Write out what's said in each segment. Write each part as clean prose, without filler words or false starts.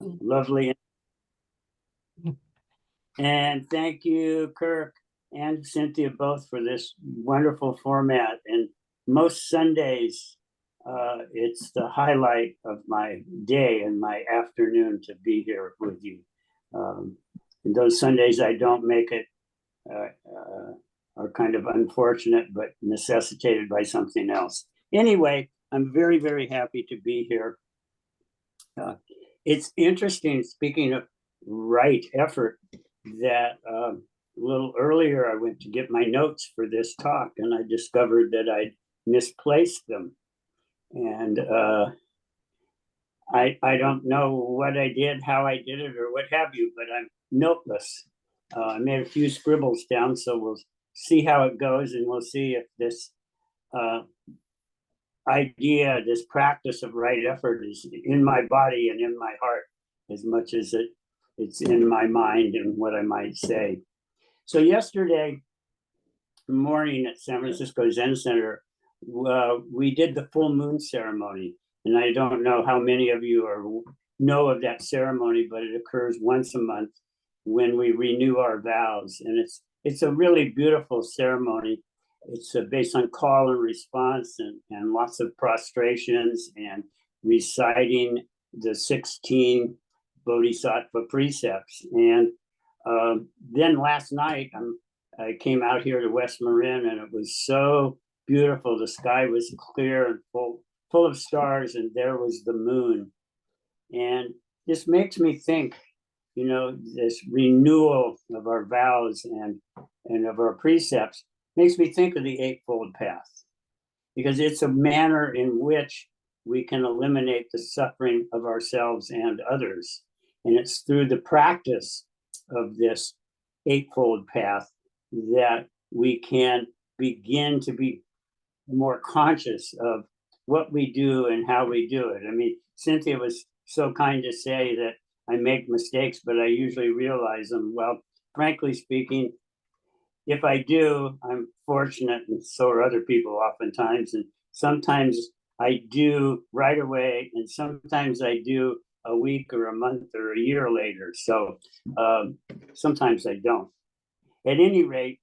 Lovely. And thank you, Kirk and Cynthia, both for this wonderful format. And most Sundays, it's the highlight of my day and my afternoon to be here with you. And those Sundays I don't make it are kind of unfortunate, but necessitated by something else. Anyway, I'm very, very happy to be here. It's interesting, speaking of right effort, that a little earlier I went to get my notes for this talk and I discovered that I'd misplaced them. And I don't know what I did, how I did it, or what have you, but I'm noteless. I made a few scribbles down, so we'll see how it goes, and we'll see if this idea, this practice of right effort is in my body and in my heart as much as it's in my mind and what I might say. So yesterday morning at San Francisco Zen Center, we did the full moon ceremony. And I don't know how many of you know of that ceremony, but it occurs once a month when we renew our vows. And it's a really beautiful ceremony. It's based on call and response and lots of prostrations and reciting the 16 Bodhisattva precepts. And then last night, I came out here to West Marin and it was so beautiful. The sky was clear and full of stars, and there was the moon. And this makes me think, this renewal of our vows and of our precepts makes me think of the Eightfold Path, because it's a manner in which we can eliminate the suffering of ourselves and others. And it's through the practice of this Eightfold Path that we can begin to be more conscious of what we do and how we do it. I mean, Cynthia was so kind to say that I make mistakes, but I usually realize them. Well, frankly speaking, if I do, I'm fortunate, and so are other people oftentimes. And sometimes I do right away, and sometimes I do a week or a month or a year later. So sometimes I don't. At any rate,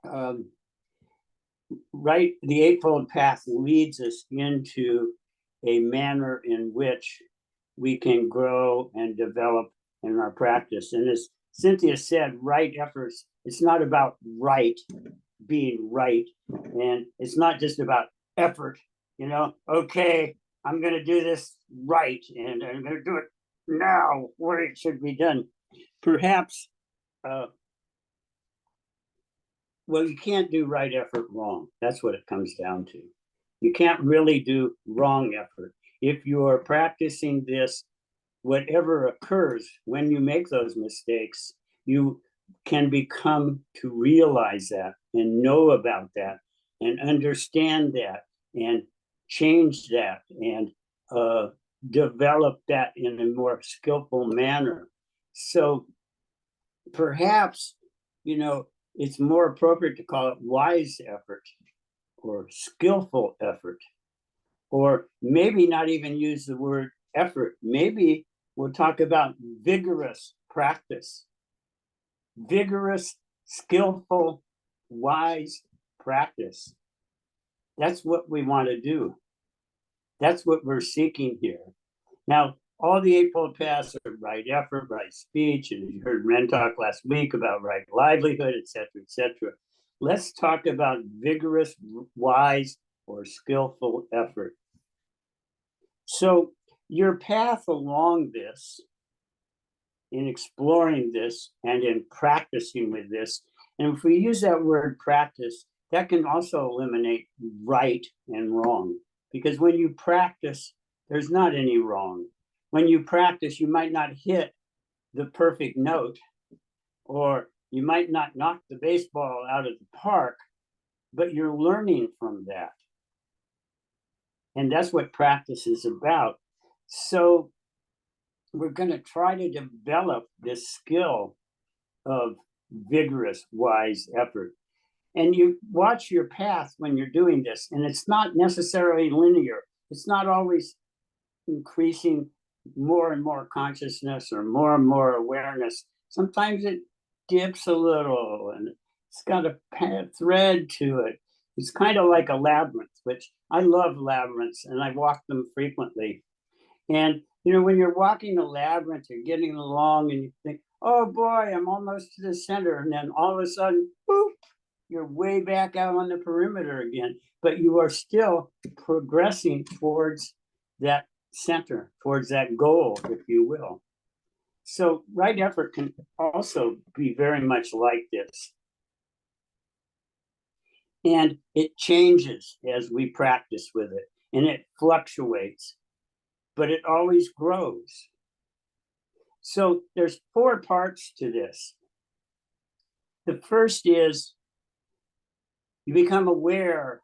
the Eightfold Path leads us into a manner in which we can grow and develop in our practice. And as Cynthia said, right efforts, it's not about being right. And it's not just about effort, okay, I'm going to do this right, and I'm going to do it now where it should be done. Perhaps, well, you can't do right effort wrong. That's what it comes down to. You can't really do wrong effort. If you're practicing this, whatever occurs when you make those mistakes, you can become to realize that and know about that and understand that and change that and develop that in a more skillful manner. So perhaps, it's more appropriate to call it wise effort or skillful effort, or maybe not even use the word effort. Maybe we'll talk about vigorous practice, vigorous, skillful, wise practice. That's what we want to do. That's what we're seeking here. Now, all the Eightfold Paths are right effort, right speech, and you heard Ren talk last week about right livelihood, etc., etc. Let's talk about vigorous, wise, or skillful effort. So your path along this, in exploring this and in practicing with this, and if we use that word practice, that can also eliminate right and wrong. Because when you practice, there's not any wrong. When you practice, you might not hit the perfect note, or you might not knock the baseball out of the park, but you're learning from that. And that's what practice is about. So we're going to try to develop this skill of vigorous, wise effort. And you watch your path when you're doing this, and it's not necessarily linear. It's not always increasing more and more consciousness or more and more awareness, sometimes it dips a little and it's got a thread to it. It's kind of like a labyrinth, which I love labyrinths and I walk them frequently. And when you're walking a labyrinth, you're getting along and you think, oh boy, I'm almost to the center. And then all of a sudden, boop, you're way back out on the perimeter again. But you are still progressing towards that center, towards that goal, if you will. So right effort can also be very much like this. And it changes as we practice with it, and it fluctuates, but it always grows. So there's 4 parts to this. The first is you become aware.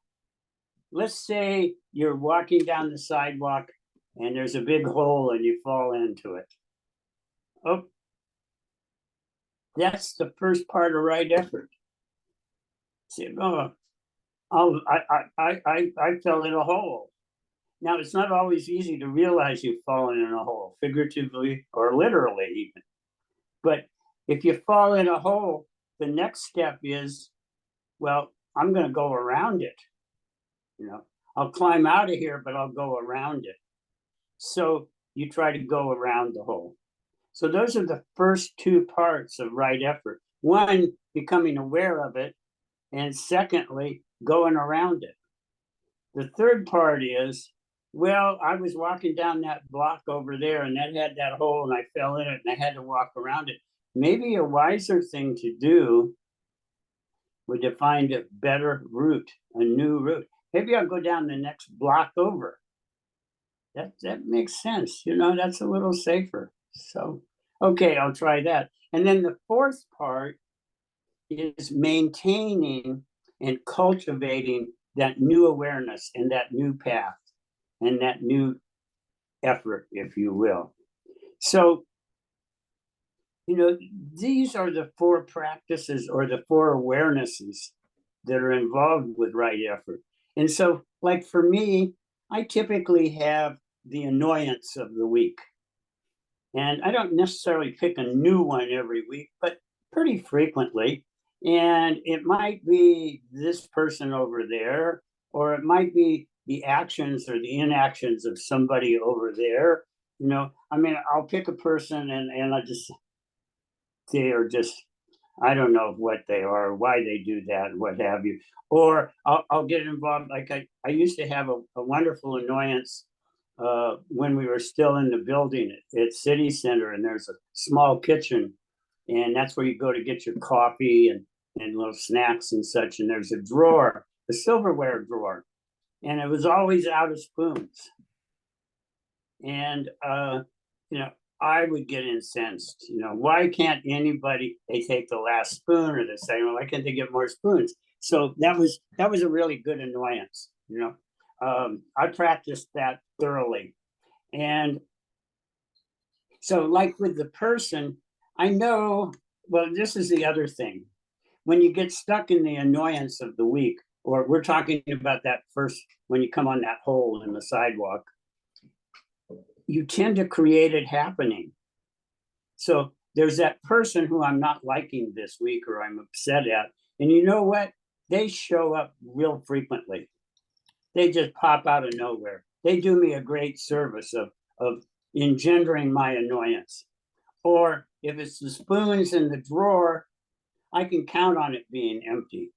Let's say you're walking down the sidewalk and there's a big hole and you fall into it. Oh, that's the first part of right effort. Say, oh, I fell in a hole. Now, it's not always easy to realize you've fallen in a hole, figuratively or literally even. But if you fall in a hole, the next step is, well, I'm going to go around it. I'll climb out of here, but I'll go around it. So you try to go around the hole. So those are the first 2 parts of right effort. One, becoming aware of it, and secondly, going around it. The third part is, well, I was walking down that block over there and that had that hole and I fell in it and I had to walk around it. Maybe a wiser thing to do would to find a better route, a new route. Maybe I'll go down the next block over. That makes sense. That's a little safer. So, okay, I'll try that. And then the fourth part is maintaining and cultivating that new awareness and that new path and that new effort, if you will. So, these are the 4 practices or the 4 awarenesses that are involved with right effort. And so, like for me, I typically have the annoyance of the week. And I don't necessarily pick a new one every week, but pretty frequently. And it might be this person over there, or it might be the actions or the inactions of somebody over there. I'll pick a person and they are just, I don't know what they are, why they do that, and what have you. Or I'll get involved. Like I used to have a wonderful annoyance when we were still in the building at City Center, and there's a small kitchen, and that's where you go to get your coffee and little snacks and such. And there's a drawer, a silverware drawer, and it was always out of spoons. And I would get incensed. Why can't they take the last spoon, or they say, well, why can't they get more spoons? So that was a really good annoyance. I practiced that thoroughly. And so like with the person, I know, well, this is the other thing. When you get stuck in the annoyance of the week, or we're talking about that first, when you come on that hole in the sidewalk, you tend to create it happening. So there's that person who I'm not liking this week or I'm upset at. And you know what? They show up real frequently. They just pop out of nowhere. They do me a great service of engendering my annoyance. Or if it's the spoons in the drawer, I can count on it being empty,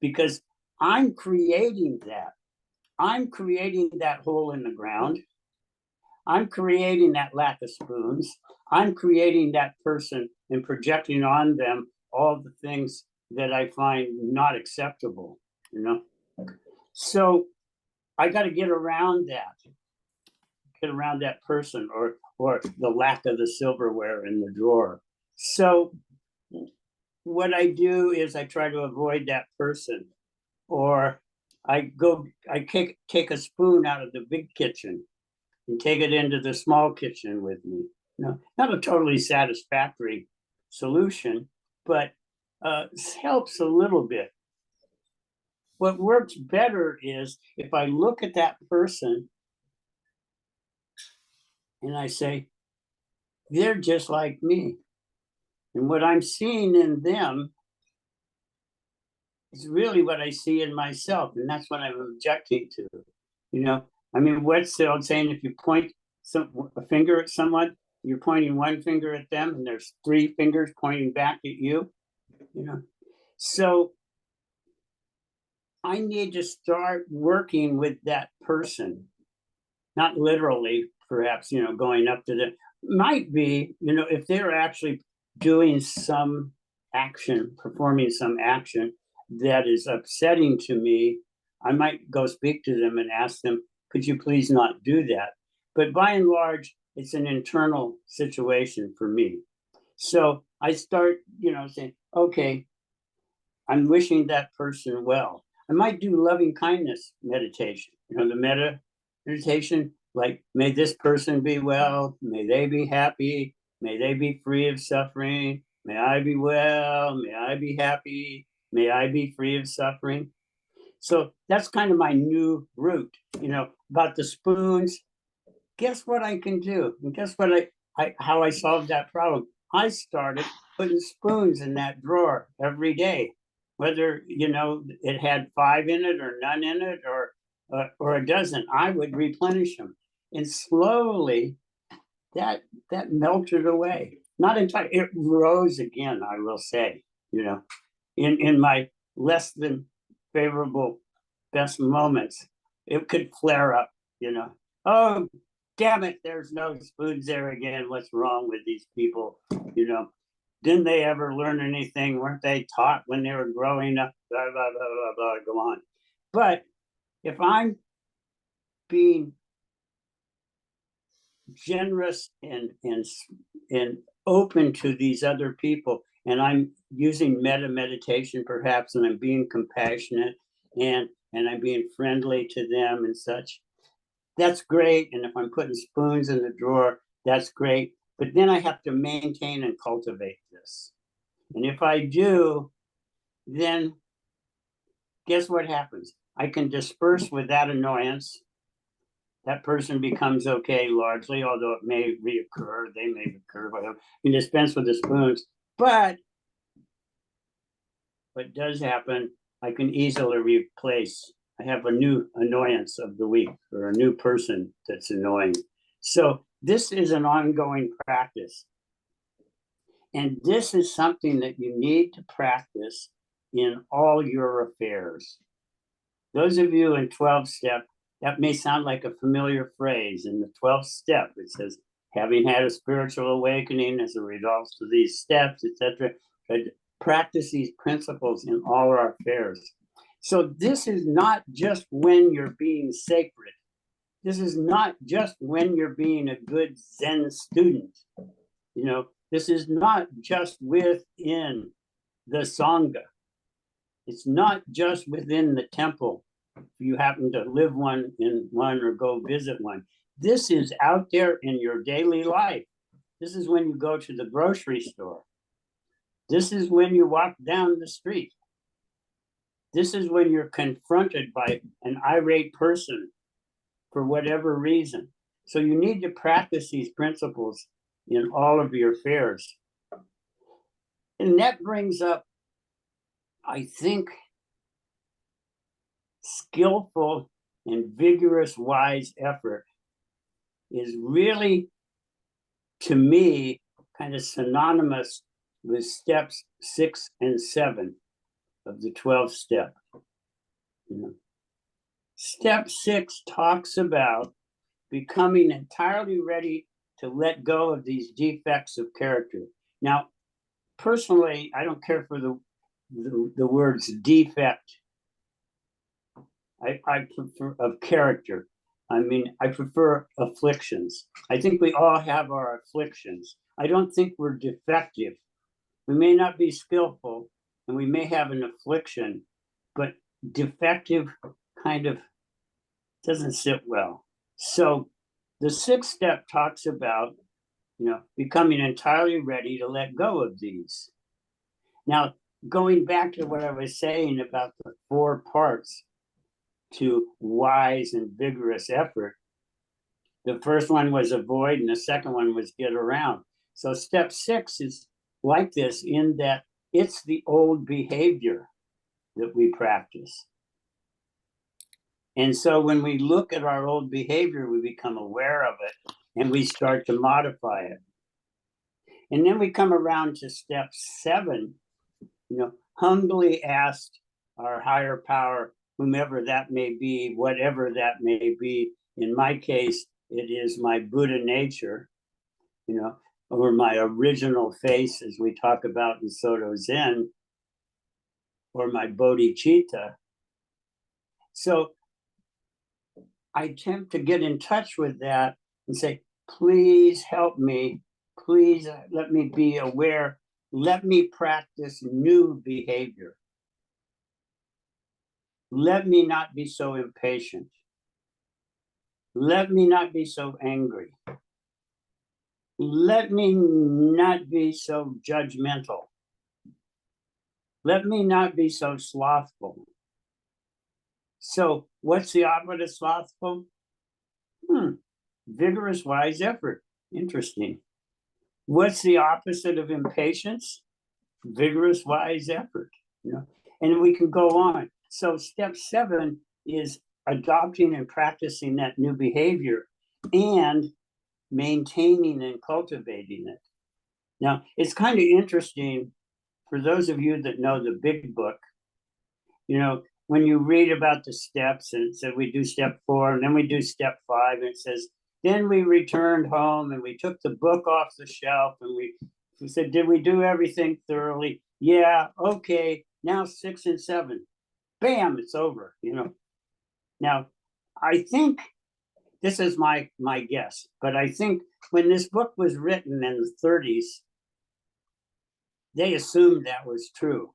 because I'm creating that. I'm creating that hole in the ground. I'm creating that lack of spoons. I'm creating that person and projecting on them all the things that I find not acceptable, So I got to get around that person or the lack of the silverware in the drawer. So what I do is I try to avoid that person, or I take a spoon out of the big kitchen and take it into the small kitchen with me. Not a totally satisfactory solution, but helps a little bit. What works better is if I look at that person and I say, they're just like me. And what I'm seeing in them is really what I see in myself. And that's what I'm objecting to. You know, I mean, what's the old saying? If you point a finger at someone, you're pointing one finger at them, and there's three fingers pointing back at you. You know, so I need to start working with that person, not literally, perhaps, going up to them. Might be, if they're actually doing some action, performing some action that is upsetting to me, I might go speak to them and ask them, could you please not do that? But by and large, it's an internal situation for me. So I start, saying, okay, I'm wishing that person well. I might do loving kindness meditation, the metta meditation, like, may this person be well, may they be happy, may they be free of suffering, may I be well, may I be happy, may I be free of suffering. So that's kind of my new route, about the spoons. Guess what I can do? And guess what how I solved that problem? I started putting spoons in that drawer every day, whether it had 5 in it or none in it or a dozen. I would replenish them, and slowly that melted away. Not entirely. It rose again, I will say. In my less than favorable best moments, it could flare up. Oh, damn it, there's no spoons there again. What's wrong with these people? Didn't they ever learn anything? Weren't they taught when they were growing up? Blah, blah, blah, blah, blah, go on. But if I'm being generous and open to these other people, and I'm using meditation perhaps, and I'm being compassionate, and I'm being friendly to them and such, that's great. And if I'm putting spoons in the drawer, that's great. But then I have to maintain and cultivate this. And if I do, then guess what happens? I can disperse with that annoyance. That person becomes okay largely, although it may reoccur, they may recur, whatever. You can dispense with the spoons. But what does happen, I can easily replace. I have a new annoyance of the week, or a new person that's annoying. So this is an ongoing practice. And this is something that you need to practice in all your affairs. Those of you in 12 step, that may sound like a familiar phrase. In the 12th step, it says, having had a spiritual awakening as a result of these steps, etc., practice these principles in all our affairs. So this is not just when you're being sacred. This is not just when you're being a good Zen student. This is not just within the Sangha. It's not just within the temple, if you happen to live in one or go visit one. This is out there in your daily life. This is when you go to the grocery store. This is when you walk down the street. This is when you're confronted by an irate person for whatever reason. So you need to practice these principles in all of your affairs. And that brings up, I think, skillful and vigorous, wise effort is really, to me, kind of synonymous with steps 6 and 7 of the 12th step. Step 6 talks about becoming entirely ready to let go of these defects of character. Now, personally, I don't care for the words defect. I prefer of character. I mean, I prefer afflictions. I think we all have our afflictions. I don't think we're defective. We may not be skillful, and we may have an affliction, but defective kind of doesn't sit well. So the 6th step talks about, becoming entirely ready to let go of these. Now, going back to what I was saying about the 4 parts to wise and vigorous effort, The first one was avoid, and the second one was get around. So step 6 is like this in that it's the old behavior that we practice. And so when we look at our old behavior, we become aware of it and we start to modify it. And then we come around to step 7, humbly ask our higher power, whomever that may be, whatever that may be. In my case, it is my Buddha nature, or my original face, as we talk about in Soto Zen, or my bodhicitta. So I attempt to get in touch with that and say, please help me. Please let me be aware. Let me practice new behavior. Let me not be so impatient. Let me not be so angry. Let me not be so judgmental. Let me not be so slothful. So what's the opposite of slothful? Vigorous, wise effort. Interesting. What's the opposite of impatience? Vigorous, wise effort. And we can go on. So step 7 is adopting and practicing that new behavior and maintaining and cultivating it. Now, it's kind of interesting for those of you that know the big book, when you read about the steps and it said we do step 4 and then we do step 5 and it says, then we returned home and we took the book off the shelf and we said, did we do everything thoroughly? Yeah, okay, now 6 and 7. Bam, it's over, Now, I think this is my guess, but I think when this book was written in the 30s, they assumed that was true.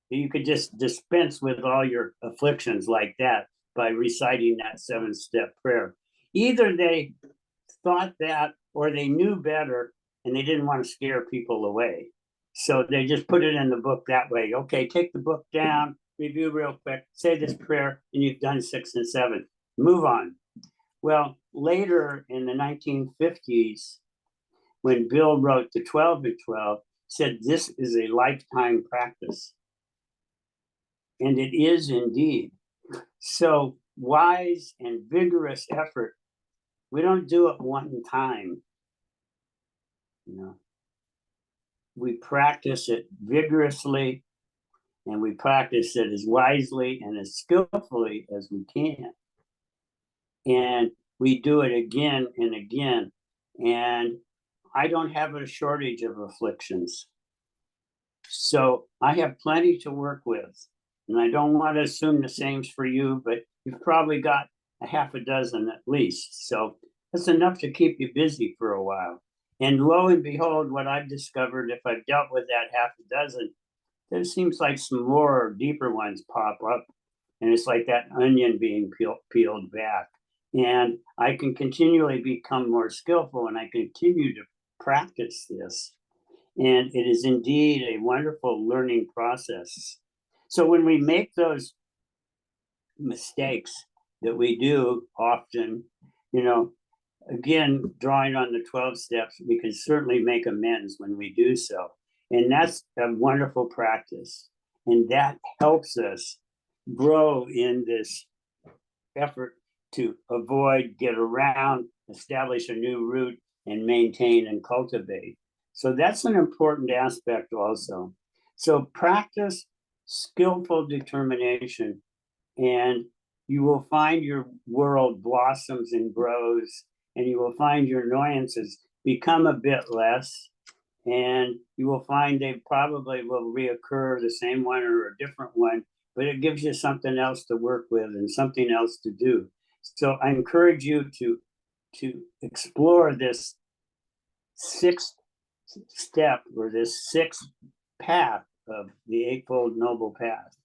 You could just dispense with all your afflictions like that by reciting that 7-step prayer. Either they thought that or they knew better and they didn't want to scare people away. So they just put it in the book that way. Okay, take the book down, review real quick, say this prayer, and you've done 6 and 7. Move on. Well, later in the 1950s, when Bill wrote the 12 and 12, said this is a lifetime practice. And it is indeed. So wise and vigorous effort, we don't do it one time. We practice it vigorously and we practice it as wisely and as skillfully as we can. And we do it again and again. And I don't have a shortage of afflictions. So I have plenty to work with. And I don't want to assume the same's for you, but you've probably got a half a dozen at least. So that's enough to keep you busy for a while. And lo and behold, what I've discovered, if I've dealt with that half a dozen, there seems like some more deeper ones pop up. And it's like that onion being peeled back. And I can continually become more skillful and I continue to practice this. And it is indeed a wonderful learning process. So when we make those mistakes that we do often, again, drawing on the 12 steps, we can certainly make amends when we do so. And that's a wonderful practice. And that helps us grow in this effort to avoid, get around, establish a new route, and maintain and cultivate. So that's an important aspect also. So practice skillful determination, and you will find your world blossoms and grows, and you will find your annoyances become a bit less, and you will find they probably will reoccur, the same one or a different one, but it gives you something else to work with and something else to do. So I encourage you to explore this 6th step or this 6th path of the Eightfold Noble Path.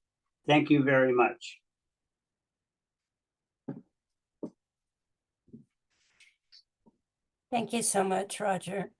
Thank you very much. Thank you so much, Roger.